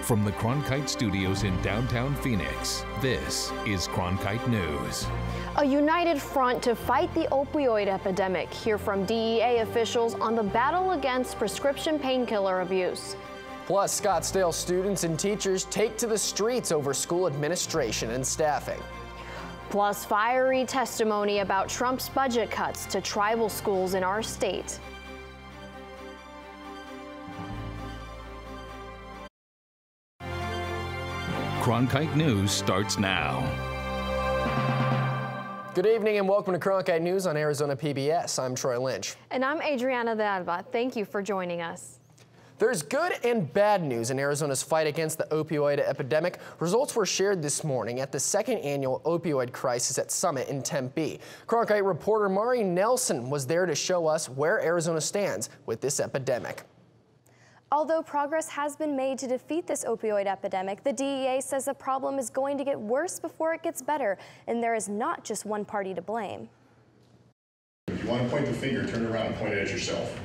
From the Cronkite studios in downtown Phoenix, this is Cronkite News. A united front to fight the opioid epidemic. Hear from DEA officials on the battle against prescription painkiller abuse. Plus, Scottsdale students and teachers take to the streets over school administration and staffing. Plus, fiery testimony about Trump's budget cuts to tribal schools in our state. Cronkite News starts now. Good evening and welcome to Cronkite News on Arizona PBS. I'm Troy Lynch. And I'm Adriana de Alba. Thank you for joining us. There's good and bad news in Arizona's fight against the opioid epidemic. Results were shared this morning at the second annual Opioid Crisis at Summit in Tempe. Cronkite reporter Mari Nelson was there to show us where Arizona stands with this epidemic. Although progress has been made to defeat this opioid epidemic, the DEA says the problem is going to get worse before it gets better, and there is not just one party to blame. If you want to point the finger, turn around and point it at yourself.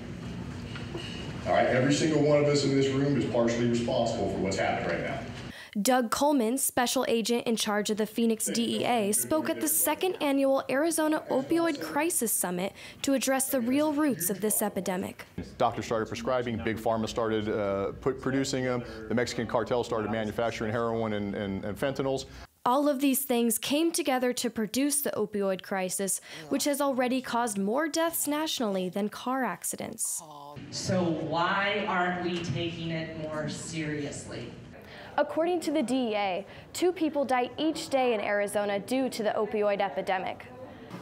All right, every single one of us in this room is partially responsible for what's happening right now. Doug Coleman, special agent in charge of the Phoenix DEA, spoke at the second annual Arizona Opioid Crisis Summit to address the real roots of this epidemic. Doctors started prescribing, Big Pharma started producing them, the Mexican cartel started manufacturing heroin and fentanyls. All of these things came together to produce the opioid crisis, which has already caused more deaths nationally than car accidents. So why aren't we taking it more seriously? According to the DEA, 2 people die each day in Arizona due to the opioid epidemic.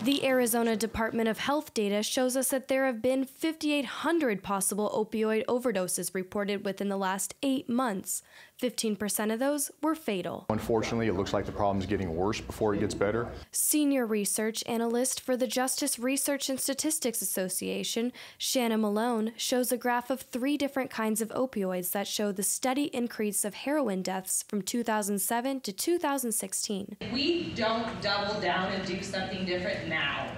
The Arizona Department of Health data shows us that there have been 5,800 possible opioid overdoses reported within the last 8 months. 15% of those were fatal. Unfortunately, it looks like the problem is getting worse before it gets better. Senior research analyst for the Justice Research and Statistics Association, Shanna Malone, shows a graph of 3 different kinds of opioids that show the steady increase of heroin deaths from 2007 to 2016. If we don't double down and do something different now,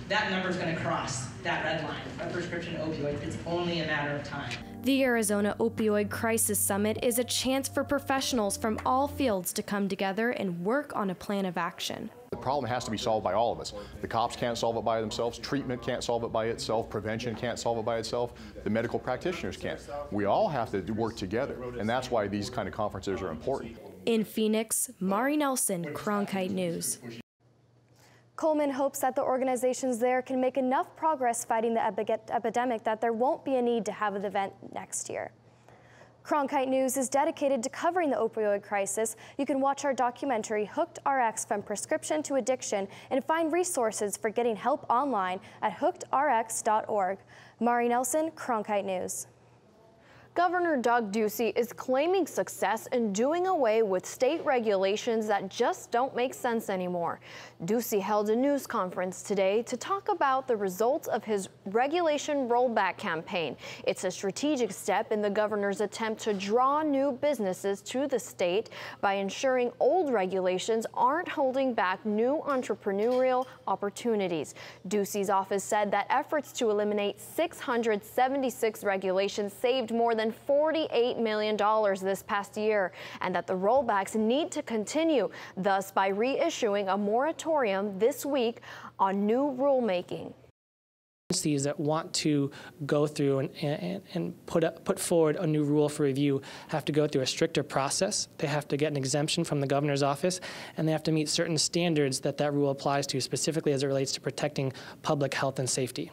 that number's going to cross that red line of prescription opioids. It's only a matter of time. The Arizona Opioid Crisis Summit is a chance for professionals from all fields to come together and work on a plan of action. The problem has to be solved by all of us. The cops can't solve it by themselves, treatment can't solve it by itself, prevention can't solve it by itself, the medical practitioners can't. We all have to work together, and that's why these kind of conferences are important. In Phoenix, Mari Nelson, Cronkite News. Coleman hopes that the organizations there can make enough progress fighting the epidemic that there won't be a need to have an event next year. Cronkite News is dedicated to covering the opioid crisis. You can watch our documentary, Hooked RX From Prescription to Addiction, and find resources for getting help online at hookedrx.org. Mari Nelson, Cronkite News. Governor Doug Ducey is claiming success in doing away with state regulations that just don't make sense anymore. Ducey held a news conference today to talk about the results of his regulation rollback campaign. It's a strategic step in the governor's attempt to draw new businesses to the state by ensuring old regulations aren't holding back new entrepreneurial opportunities. Ducey's office said that efforts to eliminate 676 regulations saved more than $48 million this past year, and that the rollbacks need to continue, thus by reissuing a moratorium this week on new rulemaking. Agencies that want to go through and put forward a new rule for review have to go through a stricter process. They have to get an exemption from the governor's office, and they have to meet certain standards that rule applies to, specifically as it relates to protecting public health and safety.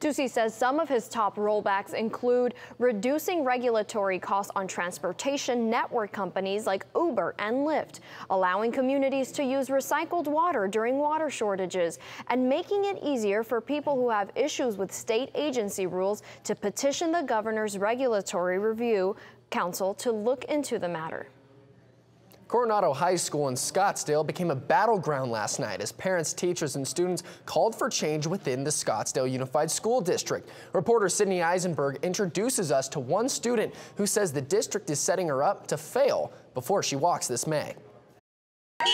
Ducey says some of his top rollbacks include reducing regulatory costs on transportation network companies like Uber and Lyft, allowing communities to use recycled water during water shortages, and making it easier for people who have issues with state agency rules to petition the governor's regulatory review council to look into the matter. Coronado High School in Scottsdale became a battleground last night as parents, teachers, and students called for change within the Scottsdale Unified School District. Reporter Sydney Eisenberg introduces us to one student who says the district is setting her up to fail before she walks this May. It's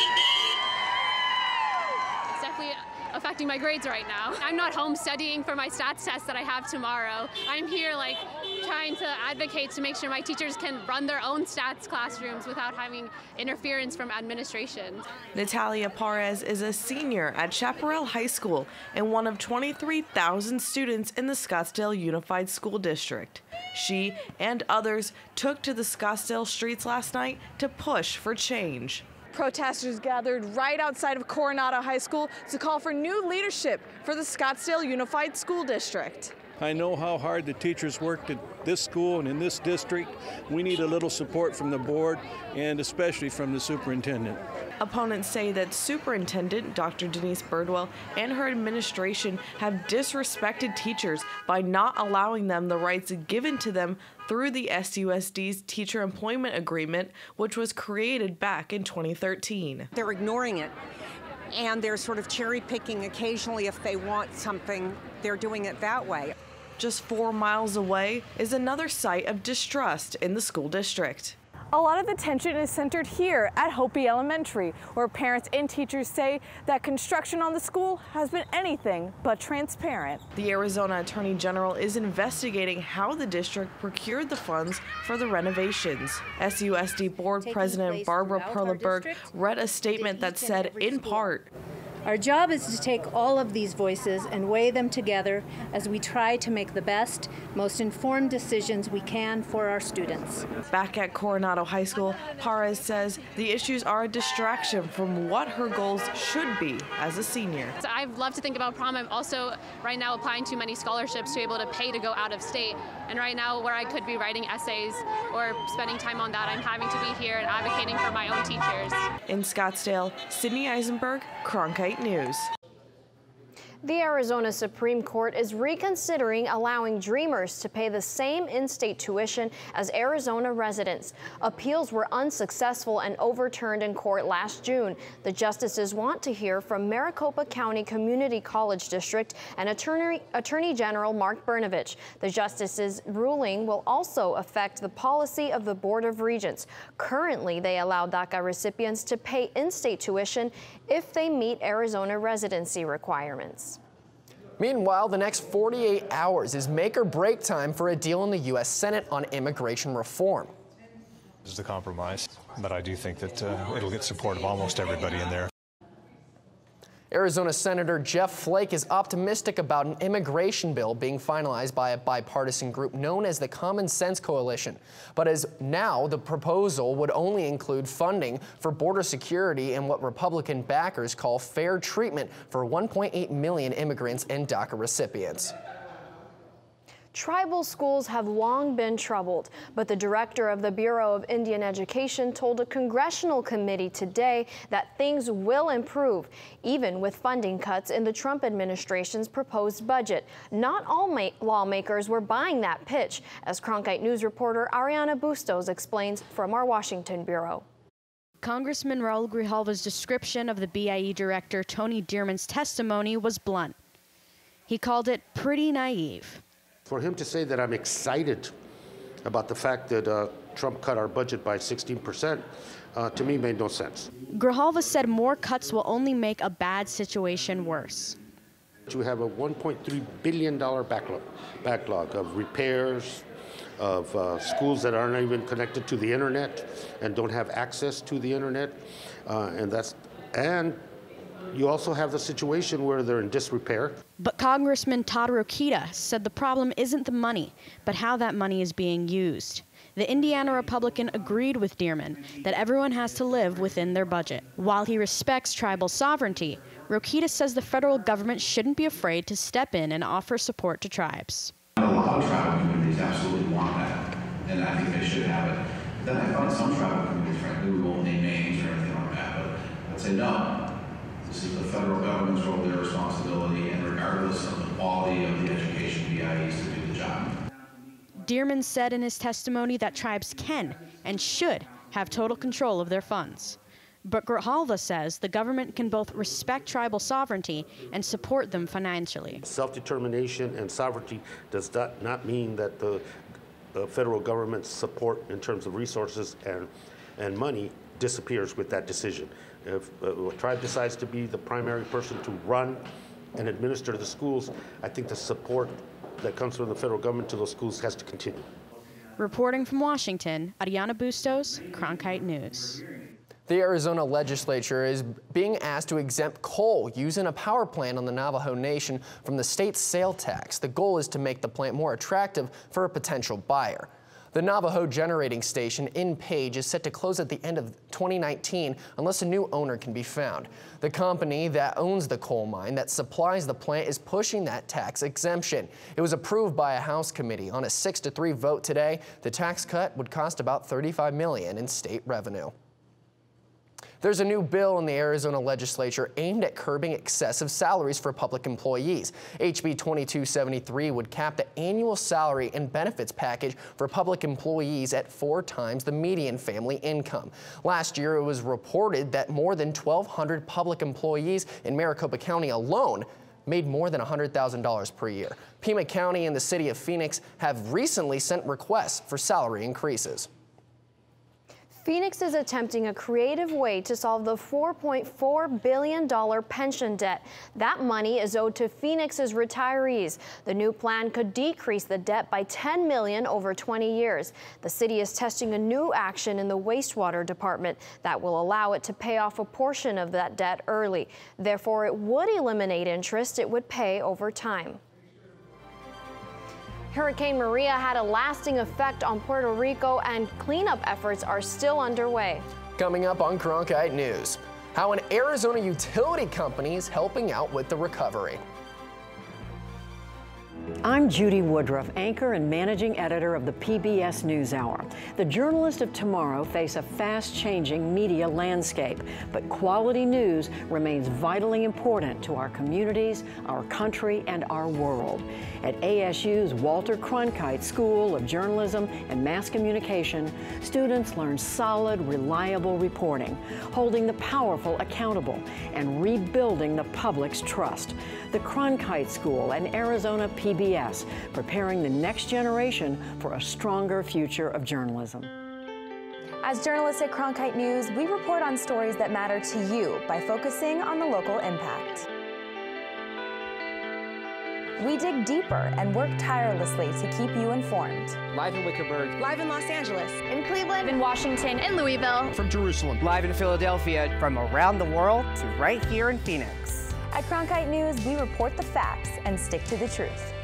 definitely affected impacting my grades right now. I'm not home studying for my stats test that I have tomorrow. I'm here like trying to advocate to make sure my teachers can run their own stats classrooms without having interference from administration. Natalia Perez is a senior at Chaparral High School and one of 23,000 students in the Scottsdale Unified School District. She and others took to the Scottsdale streets last night to push for change. Protesters gathered right outside of Coronado High School to call for new leadership for the Scottsdale Unified School District. I know how hard the teachers worked at this school and in this district. We need a little support from the board and especially from the superintendent. Opponents say that Superintendent Dr. Denise Birdwell and her administration have disrespected teachers by not allowing them the rights given to them through the SUSD's Teacher Employment Agreement, which was created back in 2013. They're ignoring it, and they're sort of cherry picking occasionally if they want something. They're doing it that way. Just 4 miles away is another site of distrust in the school district. A lot of the tension is centered here at Hopi Elementary, where parents and teachers say that construction on the school has been anything but transparent. The Arizona Attorney General is investigating how the district procured the funds for the renovations. SUSD Board President Barbara Perleberg read a statement that said, in part, "Our job is to take all of these voices and weigh them together as we try to make the best, most informed decisions we can for our students." Back at Coronado High School, Perez says the issues are a distraction from what her goals should be as a senior. So I've loved to think about prom. I'm also right now applying to many scholarships to be able to pay to go out of state. And right now, where I could be writing essays or spending time on that, I'm having to be here and advocating for my own teachers. In Scottsdale, Sydney Eisenberg, Cronkite News. The Arizona Supreme Court is reconsidering allowing Dreamers to pay the same in-state tuition as Arizona residents. Appeals were unsuccessful and overturned in court last June. The justices want to hear from Maricopa County Community College District and Attorney General Mark Brnovich. The justices' ruling will also affect the policy of the Board of Regents. Currently, they allow DACA recipients to pay in-state tuition if they meet Arizona residency requirements. Meanwhile, the next 48 hours is make or break time for a deal in the U.S. Senate on immigration reform. This is the compromise, but I do think that it'll get support of almost everybody in there. Arizona Senator Jeff Flake is optimistic about an immigration bill being finalized by a bipartisan group known as the Common Sense Coalition. But as now, the proposal would only include funding for border security and what Republican backers call fair treatment for 1.8 million immigrants and DACA recipients. Tribal schools have long been troubled, but the director of the Bureau of Indian Education told a congressional committee today that things will improve, even with funding cuts in the Trump administration's proposed budget. Not all lawmakers were buying that pitch, as Cronkite News reporter Ariana Bustos explains from our Washington bureau. Congressman Raul Grijalva's description of the BIE director Tony Dearman's testimony was blunt. He called it pretty naive. For him to say that I'm excited about the fact that Trump cut our budget by 16%, to me made no sense. Grijalva said more cuts will only make a bad situation worse. You have a $1.3 billion backlog of repairs, of schools that aren't even connected to the internet and don't have access to the internet, and you also have the situation where they're in disrepair. But Congressman Todd Rokita said the problem isn't the money, but how that money is being used. The Indiana Republican agreed with Dearman that everyone has to live within their budget. While he respects tribal sovereignty, Rokita says the federal government shouldn't be afraid to step in and offer support to tribes. A lot of tribal communities absolutely want that, and I think they should have it. Then I find some tribal communities, frankly, we won't name names or anything like that, but I'd say no. This is the federal government's role, their responsibility, and regardless of the quality of the education, BIEs to do the job. Dearman said in his testimony that tribes can and should have total control of their funds. But Grijalva says the government can both respect tribal sovereignty and support them financially. Self-determination and sovereignty does not mean that the federal government's support in terms of resources and money disappears with that decision. If a tribe decides to be the primary person to run and administer the schools, I think the support that comes from the federal government to those schools has to continue. Reporting from Washington, Ariana Bustos, Cronkite News. The Arizona legislature is being asked to exempt coal used in a power plant on the Navajo Nation from the state's sale tax. The goal is to make the plant more attractive for a potential buyer. The Navajo generating station in Page is set to close at the end of 2019 unless a new owner can be found. The company that owns the coal mine that supplies the plant is pushing that tax exemption. It was approved by a House committee. On a 6-3 vote today, the tax cut would cost about $35 million in state revenue. There's a new bill in the Arizona legislature aimed at curbing excessive salaries for public employees. HB 2273 would cap the annual salary and benefits package for public employees at 4 times the median family income. Last year, it was reported that more than 1,200 public employees in Maricopa County alone made more than $100,000 per year. Pima County and the city of Phoenix have recently sent requests for salary increases. Phoenix is attempting a creative way to solve the $4.4 billion pension debt. That money is owed to Phoenix's retirees. The new plan could decrease the debt by $10 million over 20 years. The city is testing a new action in the wastewater department that will allow it to pay off a portion of that debt early. Therefore, it would eliminate interest it would pay over time. Hurricane Maria had a lasting effect on Puerto Rico, and cleanup efforts are still underway. Coming up on Cronkite News, how an Arizona utility company is helping out with the recovery. I'm Judy Woodruff, anchor and managing editor of the PBS NewsHour. The journalists of tomorrow face a fast-changing media landscape, but quality news remains vitally important to our communities, our country, and our world. At ASU's Walter Cronkite School of Journalism and Mass Communication, students learn solid, reliable reporting, holding the powerful accountable, and rebuilding the public's trust. The Cronkite School and Arizona PBS, preparing the next generation for a stronger future of journalism. As journalists at Cronkite News, we report on stories that matter to you by focusing on the local impact. We dig deeper and work tirelessly to keep you informed. Live in Wickerburg. Live in Los Angeles. In Cleveland. In Washington. In Louisville. From Jerusalem. Live in Philadelphia. From around the world to right here in Phoenix. At Cronkite News, we report the facts and stick to the truth.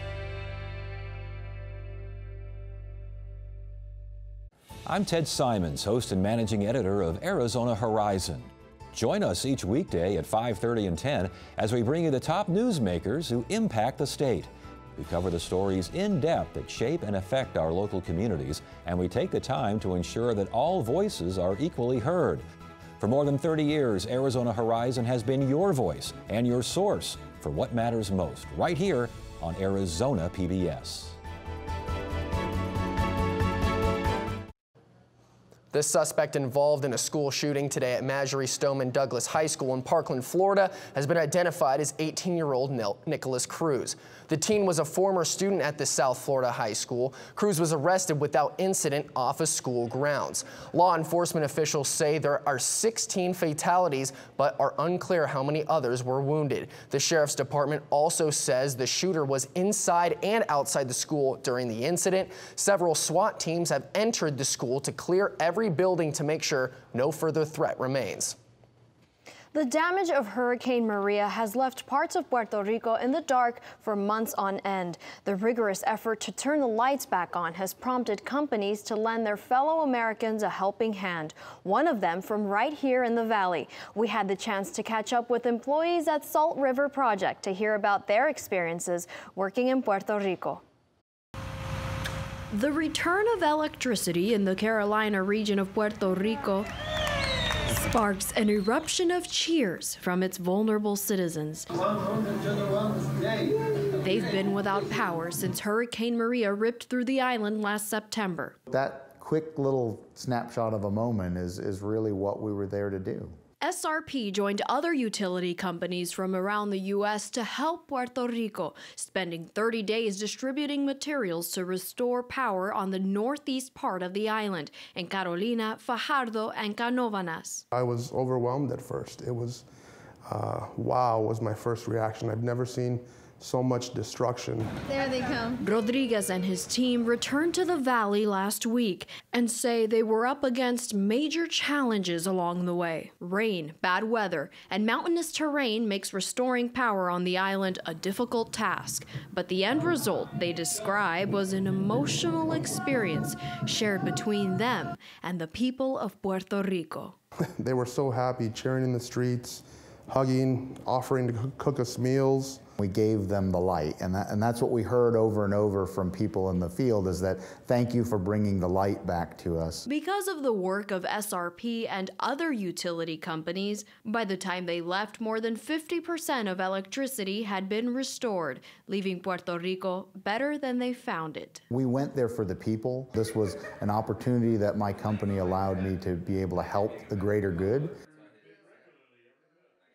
I'm Ted Simons, host and managing editor of Arizona Horizon. Join us each weekday at 5:30 and 10 as we bring you the top newsmakers who impact the state. We cover the stories in depth that shape and affect our local communities, and we take the time to ensure that all voices are equally heard. For more than 30 years, Arizona Horizon has been your voice and your source for what matters most, right here on Arizona PBS. The suspect involved in a school shooting today at Marjorie Stoneman Douglas High School in Parkland, Florida, has been identified as 18-year-old Nicholas Cruz. The teen was a former student at the South Florida High School. Cruz was arrested without incident off of school grounds. Law enforcement officials say there are 16 fatalities, but are unclear how many others were wounded. The sheriff's department also says the shooter was inside and outside the school during the incident. Several SWAT teams have entered the school to clear every building to make sure no further threat remains. The damage of Hurricane Maria has left parts of Puerto Rico in the dark for months on end. The rigorous effort to turn the lights back on has prompted companies to lend their fellow Americans a helping hand, one of them from right here in the valley. We had the chance to catch up with employees at Salt River Project to hear about their experiences working in Puerto Rico. The return of electricity in the Carolina region of Puerto Rico sparks an eruption of cheers from its vulnerable citizens. They've been without power since Hurricane Maria ripped through the island last September. That quick little snapshot of a moment is really what we were there to do. SRP joined other utility companies from around the U.S. to help Puerto Rico, spending 30 days distributing materials to restore power on the northeast part of the island, in Carolina, Fajardo, and Canóvanas. I was overwhelmed at first. It was wow was my first reaction. I've never seen so much destruction. There they come. Rodriguez and his team returned to the valley last week and say they were up against major challenges along the way. Rain, bad weather, and mountainous terrain makes restoring power on the island a difficult task. But the end result they describe was an emotional experience shared between them and the people of Puerto Rico. They were so happy, cheering in the streets, hugging, offering to cook us meals. We gave them the light, and that's what we heard over and over from people in the field, is that thank you for bringing the light back to us. Because of the work of SRP and other utility companies, by the time they left, more than 50% of electricity had been restored, leaving Puerto Rico better than they found it. We went there for the people. This was an opportunity that my company allowed me to be able to help the greater good.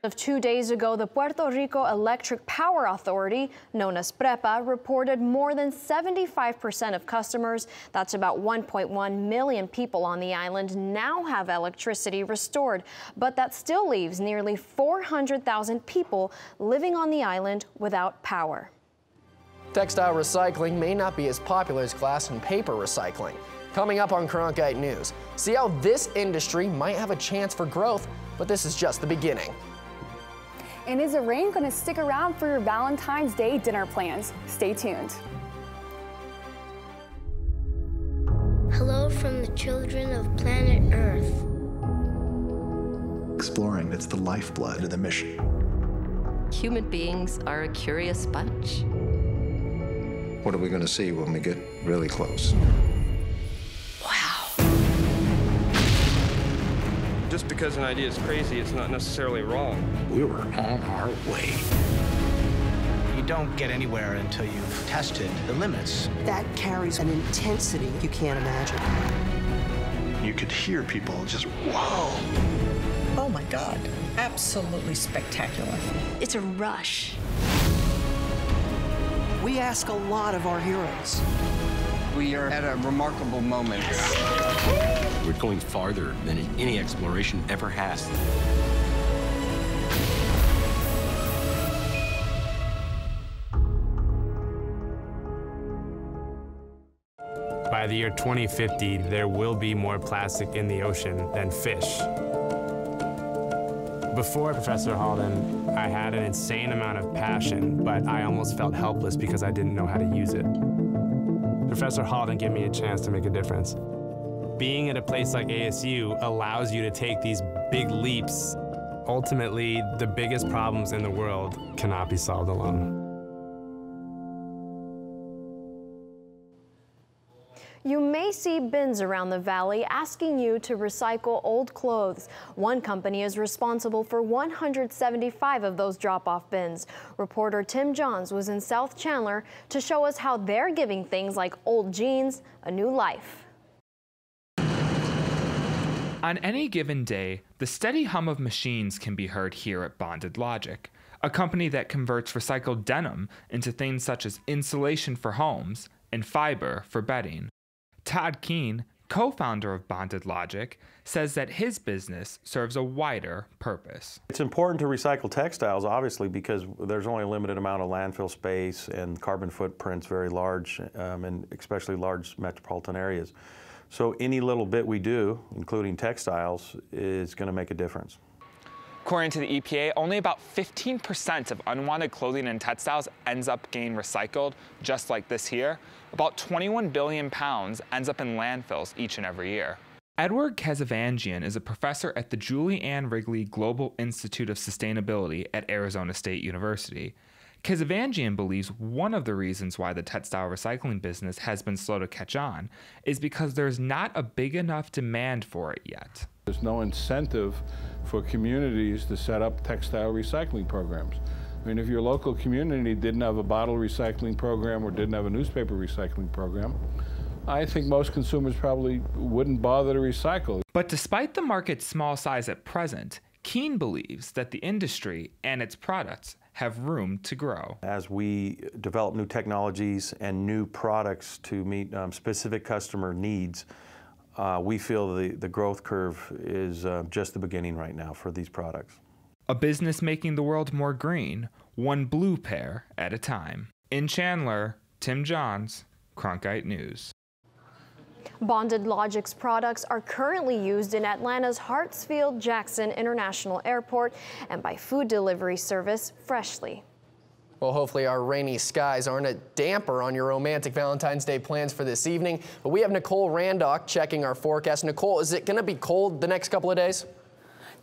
Of 2 days ago, the Puerto Rico Electric Power Authority, known as PREPA, reported more than 75% of customers, that's about 1.1 million people on the island, now have electricity restored. But that still leaves nearly 400,000 people living on the island without power. Textile recycling may not be as popular as glass and paper recycling. Coming up on Cronkite News, see how this industry might have a chance for growth, but this is just the beginning. And is the rain going to stick around for your Valentine's Day dinner plans? Stay tuned. Hello from the children of planet Earth. Exploring, it's the lifeblood of the mission. Human beings are a curious bunch. What are we going to see when we get really close? Just because an idea is crazy, it's not necessarily wrong. We were on our way. You don't get anywhere until you've tested the limits. That carries an intensity you can't imagine. You could hear people just, whoa. Oh my God, absolutely spectacular. It's a rush. We ask a lot of our heroes. We are at a remarkable moment. We're going farther than any exploration ever has. By the year 2050, there will be more plastic in the ocean than fish. Before Professor Halden, I had an insane amount of passion, but I almost felt helpless because I didn't know how to use it. Professor Halden gave me a chance to make a difference. Being at a place like ASU allows you to take these big leaps. Ultimately, the biggest problems in the world cannot be solved alone. You may see bins around the valley asking you to recycle old clothes. One company is responsible for 175 of those drop-off bins. Reporter Tim Johns was in South Chandler to show us how they're giving things like old jeans a new life. On any given day, the steady hum of machines can be heard here at Bonded Logic, a company that converts recycled denim into things such as insulation for homes and fiber for bedding. Todd Keene, co-founder of Bonded Logic, says that his business serves a wider purpose. It's important to recycle textiles, obviously, because there's only a limited amount of landfill space and carbon footprint's very large, and especially large metropolitan areas. So any little bit we do, including textiles, is going to make a difference. According to the EPA, only about 15% of unwanted clothing and textiles ends up getting recycled, just like this here. About 21 billion pounds ends up in landfills each and every year. Edward Kazavangian is a professor at the Julie Ann Wrigley Global Institute of Sustainability at Arizona State University. Kazavangian believes one of the reasons why the textile recycling business has been slow to catch on is because there's not a big enough demand for it yet. There's no incentive for communities to set up textile recycling programs. I mean, if your local community didn't have a bottle recycling program or didn't have a newspaper recycling program, I think most consumers probably wouldn't bother to recycle. But despite the market's small size at present, Keene believes that the industry and its products have room to grow. As we develop new technologies and new products to meet specific customer needs, we feel the growth curve is just the beginning right now for these products. a business making the world more green, one blue pair at a time. In Chandler, Tim Johns, Cronkite News. Bonded Logic's products are currently used in Atlanta's Hartsfield-Jackson International Airport and by food delivery service Freshly. Well, hopefully our rainy skies aren't a damper on your romantic Valentine's Day plans for this evening. But we have Nicole Randock checking our forecast. Nicole, is it going to be cold the next couple of days?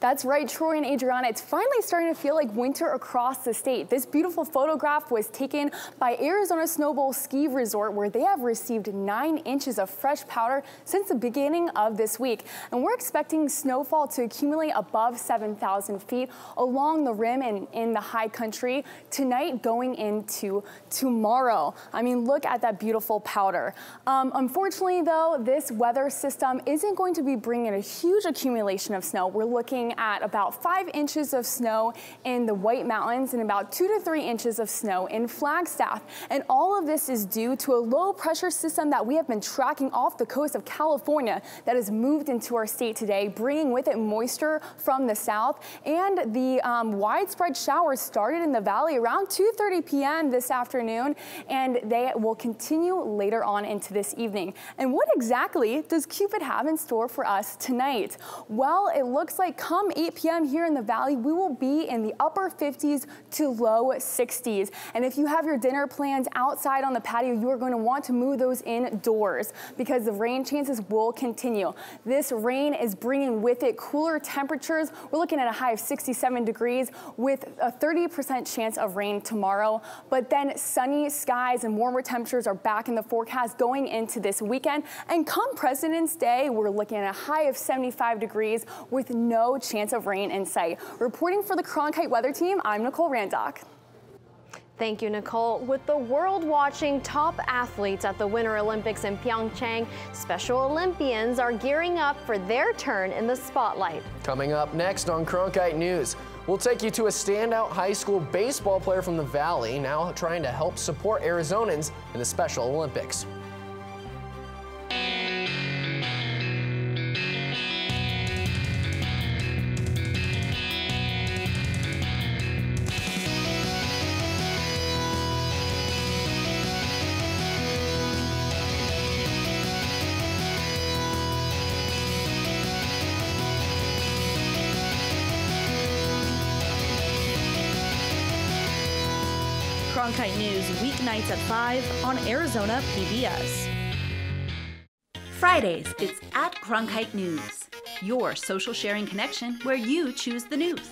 That's right, Troy and Adriana. It's finally starting to feel like winter across the state. This beautiful photograph was taken by Arizona Snowbowl Ski Resort, where they have received 9 inches of fresh powder since the beginning of this week. And we're expecting snowfall to accumulate above 7,000 feet along the rim and in the high country tonight going into tomorrow. I mean, look at that beautiful powder. Unfortunately, though, this weather system isn't going to be bringing a huge accumulation of snow. We're looking at about 5 inches of snow in the White Mountains and about 2 to 3 inches of snow in Flagstaff. And all of this is due to a low pressure system that we have been tracking off the coast of California that has moved into our state today, bringing with it moisture from the south. And the widespread showers started in the valley around 2:30 p.m. this afternoon, and they will continue later on into this evening. And what exactly does Cupid have in store for us tonight? Well, it looks like come 8 p.m. here in the valley, we will be in the upper 50s to low 60s. And if you have your dinner plans outside on the patio, you are going to want to move those indoors because the rain chances will continue. This rain is bringing with it cooler temperatures. We're looking at a high of 67 degrees with a 30% chance of rain tomorrow. But then sunny skies and warmer temperatures are back in the forecast going into this weekend. And come President's Day, we're looking at a high of 75 degrees with no chance of rain in sight. Reporting for the Cronkite Weather Team, I'm Nicole Randock. Thank you, Nicole. With the world watching top athletes at the Winter Olympics in Pyeongchang, Special Olympians are gearing up for their turn in the spotlight. Coming up next on Cronkite News, we'll take you to a standout high school baseball player from the Valley, now trying to help support Arizonans in the Special Olympics. Cronkite News weeknights at 5 on Arizona PBS. Fridays, it's at Cronkite News, your social sharing connection where you choose the news.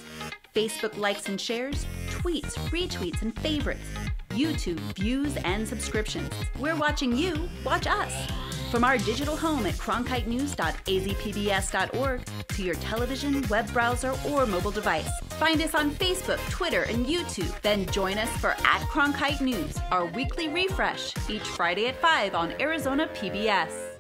Facebook likes and shares, tweets, retweets, and favorites. YouTube views and subscriptions. We're watching you watch us. From our digital home at cronkitenews.azpbs.org to your television, web browser, or mobile device. Find us on Facebook, Twitter, and YouTube. Then join us for at Cronkite News, our weekly refresh, each Friday at 5 on Arizona PBS.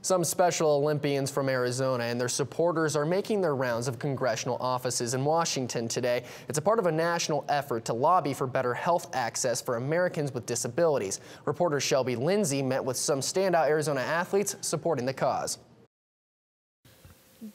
Some Special Olympians from Arizona and their supporters are making their rounds of congressional offices in Washington today. It's a part of a national effort to lobby for better health access for Americans with disabilities. Reporter Shelby Lindsay met with some standout Arizona athletes supporting the cause.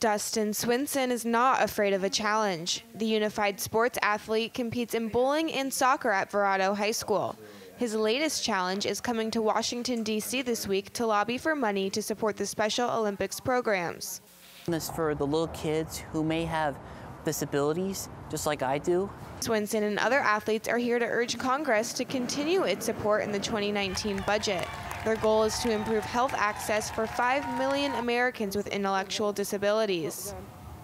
Dustin Swinson is not afraid of a challenge. The unified sports athlete competes in bowling and soccer at Verrado High School. His latest challenge is coming to Washington, D.C. this week to lobby for money to support the Special Olympics programs. This is for the little kids who may have disabilities, just like I do. Swinson and other athletes are here to urge Congress to continue its support in the 2019 budget. Their goal is to improve health access for 5 million Americans with intellectual disabilities.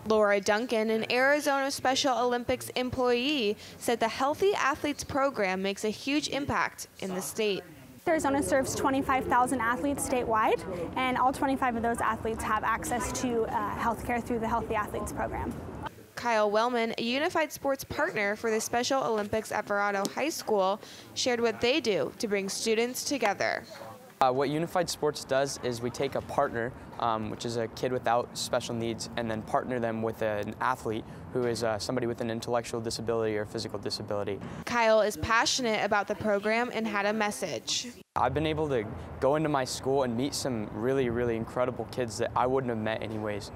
Laura Duncan, an Arizona Special Olympics employee, said the Healthy Athletes program makes a huge impact in the state. Arizona serves 25,000 athletes statewide, and all 25 of those athletes have access to health care through the Healthy Athletes program. Kyle Wellman, a Unified Sports partner for the Special Olympics at Verrado High School, shared what they do to bring students together. What Unified Sports does is we take a partner, which is a kid without special needs, and then partner them with an athlete who is somebody with an intellectual disability or physical disability. Kyle is passionate about the program and had a message. I've been able to go into my school and meet some really, really incredible kids that I wouldn't have met anyways.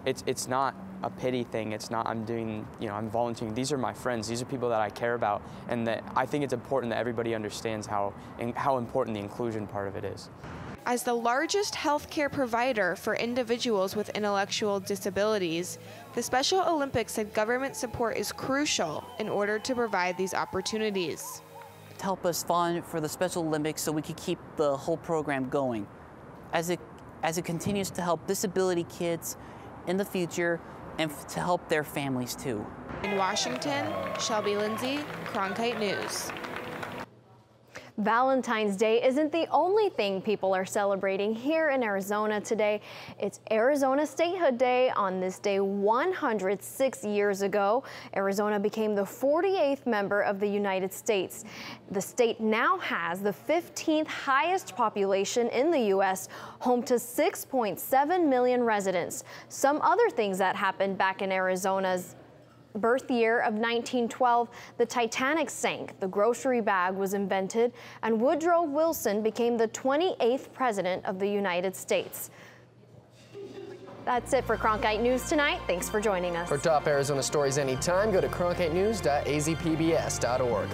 It's not a pity thing. It's not I'm volunteering. These are my friends. These are people that I care about, and that I think it's important that everybody understands how important the inclusion part of it is. As the largest healthcare provider for individuals with intellectual disabilities, the Special Olympics said government support is crucial in order to provide these opportunities. To help us fund for the Special Olympics so we could keep the whole program going, as it continues to help disability kids in the future and to help their families too. In Washington, Shelby Lindsay, Cronkite News. Valentine's Day isn't the only thing people are celebrating here in Arizona today. It's Arizona Statehood Day. On this day 106 years ago, Arizona became the 48th member of the United States. The state now has the 15th highest population in the U.S., home to 6.7 million residents. Some other things that happened back in Arizona's birth year of 1912, the Titanic sank, the grocery bag was invented, and Woodrow Wilson became the 28th president of the United States. That's it for Cronkite News tonight. Thanks for joining us. For top Arizona stories anytime, go to cronkitenews.azpbs.org.